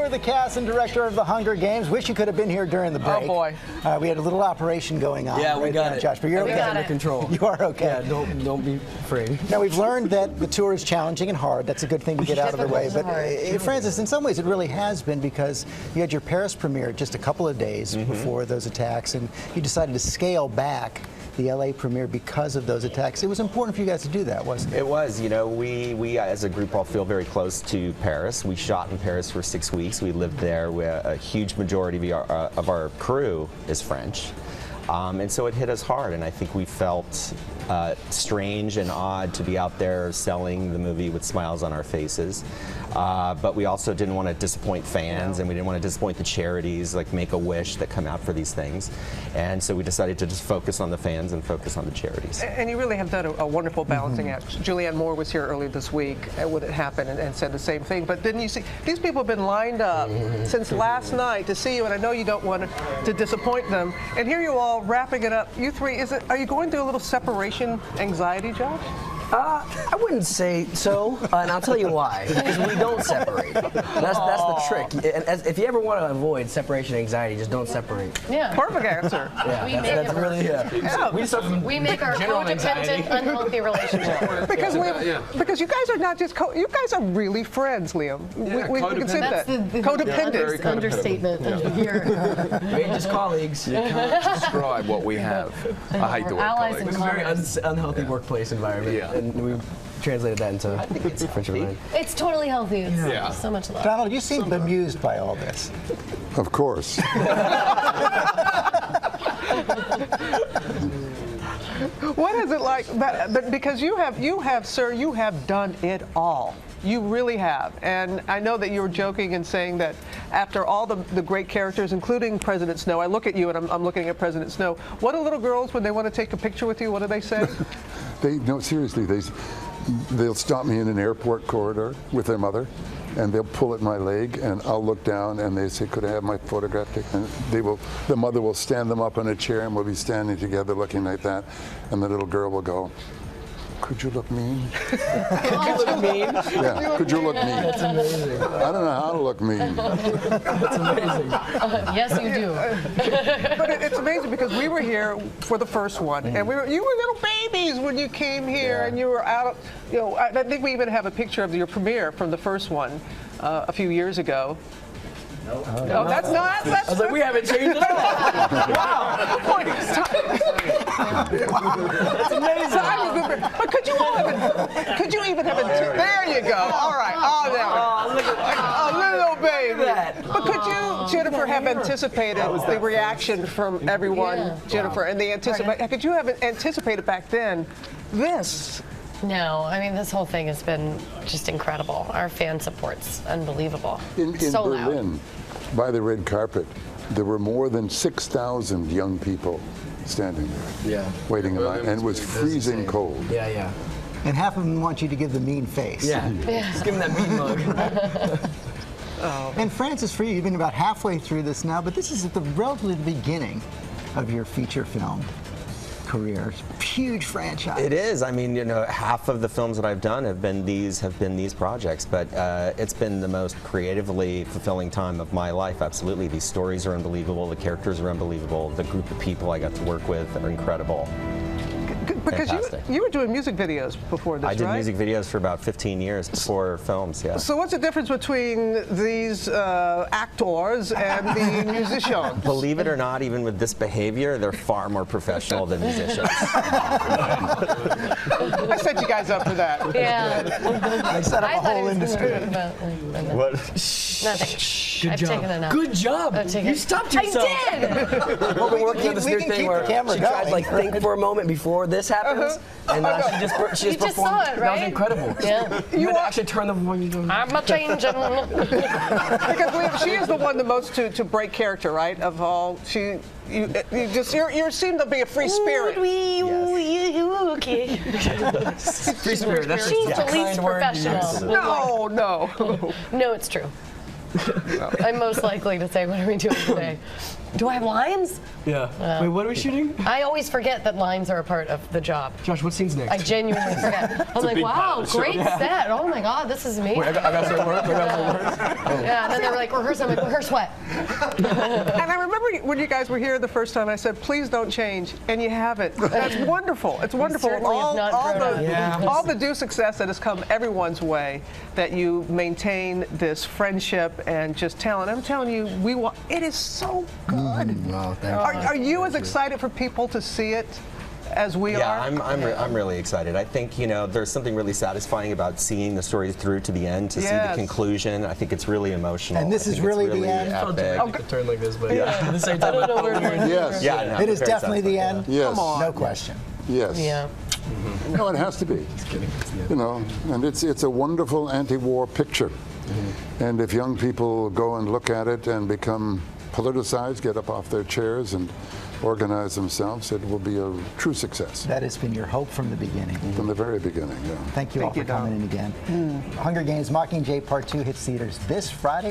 the cast and director of The Hunger Games. Wish you could have been here during the break. Oh, boy. We had a little operation going on. Yeah, we got it. Josh, but you're okay. Under control. You are okay. Yeah, don't be afraid. Now, we've learned that the tour is challenging and hard. That's a good thing to get out of the way. But, Francis, in some ways, it really has been, because you had your Paris premiere just a couple of days before those attacks, and you decided to scale back the LA premiere because of those attacks. It was important for you guys to do that, wasn't it? It was. You know, we as a group all feel very close to Paris. We shot in Paris for 6 weeks. We lived there. A huge majority of our crew is French. And so it hit us hard, and I think we felt strange and odd to be out there selling the movie with smiles on our faces. But we also didn't want to disappoint fans, and we didn't want to disappoint the charities like Make-A-Wish that come out for these things. And so we decided to just focus on the fans and focus on the charities. And you really have done a wonderful balancing act. Julianne Moore was here earlier this week when it happened and said the same thing. But didn't you see, these people have been lined up since last night to see you, and I know you don't want to disappoint them. And here you all wrapping it up. You three, are you going through a little separation anxiety, Josh? I wouldn't say so, and I'll tell you why. Because we don't separate. That's the trick. And if you ever want to avoid separation anxiety, just don't separate. Yeah. Perfect answer. Yeah, that's really we make our codependent, unhealthy relationship. Because you guys are not just you guys are really friends, Liam. Yeah, we can say that. Codependent. That's the understatement here. We ain't just colleagues. You can't describe what we have. I hate the word Allies colleagues. It's a very unhealthy workplace environment. Yeah. And we've translated that into French Italian. It's totally healthy. It's so much love. Donald, you seem bemused by all this. Of course. What is it like? But because you have, sir, you have done it all. You really have. And I know that you were joking and saying that after all the great characters, including President Snow, I look at you and I'm looking at President Snow. What do little girls, when they want to take a picture with you, what do they say? No, seriously, they'll stop me in an airport corridor with their mother, and they'll pull at my leg, and I'll look down, and they say, "Could I have my photograph taken?" And the mother will stand them up on a chair, and we'll be standing together looking like that, and the little girl will go, "Could you look mean?" Could you look mean? Yeah, could you look mean? That's amazing. I don't know how to look mean. That's amazing. Yes, you do. But it's amazing because we were here for the first one, and you were little babies when you came here, and you were out. I think we even have a picture of your premiere from the first one a few years ago. No, that's not. I was like, we haven't changed at all. Wow. That's amazing. But could you even have there you go. All right. Oh, there. Little baby. But could you, Jennifer, have anticipated the reaction from everyone, Jennifer, and the could you have anticipated back then this? No, I mean, this whole thing has been just incredible. Our fan support's unbelievable. In Berlin, by the red carpet, there were more than 6,000 young people standing there, waiting in line, and it was freezing cold. Yeah. And half of them want you to give the mean face. Yeah. Just give them that mean mug. And Francis, for you, you've been about halfway through this now, but this is at the relatively beginning of your feature film career. Huge franchise. It is. I mean, half of the films that I've done have been these projects, but it's been the most creatively fulfilling time of my life. Absolutely. These stories are unbelievable. The characters are unbelievable. The group of people I got to work with are incredible. Because you were doing music videos before this, right? I did music videos for about 15 years before films, yeah. So what's the difference between these actors and the musicians? Believe it or not, even with this behavior, they're far more professional than musicians. I set you guys up for that. Yeah. I set up a whole industry. What? Nothing. Good I've job. taken enough. Good job. You stopped yourself. I did. Well, we're working on this we new can thing keep where the camera she tried to going. think for a moment before this happens, and she just You just performed. saw it, That right? was incredible. Yeah. You had to actually turn the volume. I'm a changing. Because she is the one the most to break character, right? Of all, you seem to be a free spirit. Okay. Free spirit. That's She's just the a least kind word to use. professional. No. No, it's true. I'm most likely to say, what are we doing today? Do I have lines? Yeah. Wait, what are we shooting? I always forget that lines are a part of the job. Josh, what scene's next? I genuinely forget. I'm like, wow, great set. Oh my God, this is amazing. Wait, I got some words. Yeah, and then they were like, rehearse. I'm like, rehearse what? And I remember when you guys were here the first time, I said, please don't change, and you haven't. That's wonderful. It's wonderful. certainly have not grown up. All the due success that has come everyone's way, that you maintain this friendship and just talent. I'm telling you, it is so good. Wow, thank you. Are you as excited for people to see it as we are? Yeah, I'm really excited. I think, there's something really satisfying about seeing the story through to the end, to see the conclusion. I think it's really emotional. And this I is think it's really the end? epic. Turn like this, but at the same time, I don't know where to turn. Yes. Yeah, no, It is very definitely the satisfying, end. Yes. Come on. No question. Yes. Yeah. No, it has to be. And it's a wonderful anti-war picture. And if young people go and look at it and become politicized, get up off their chairs and organize themselves, it will be a true success. That has been your hope from the beginning. From the very beginning, yeah. Thank you all for coming in again. Hunger Games Mockingjay Part 2 hits theaters this Friday.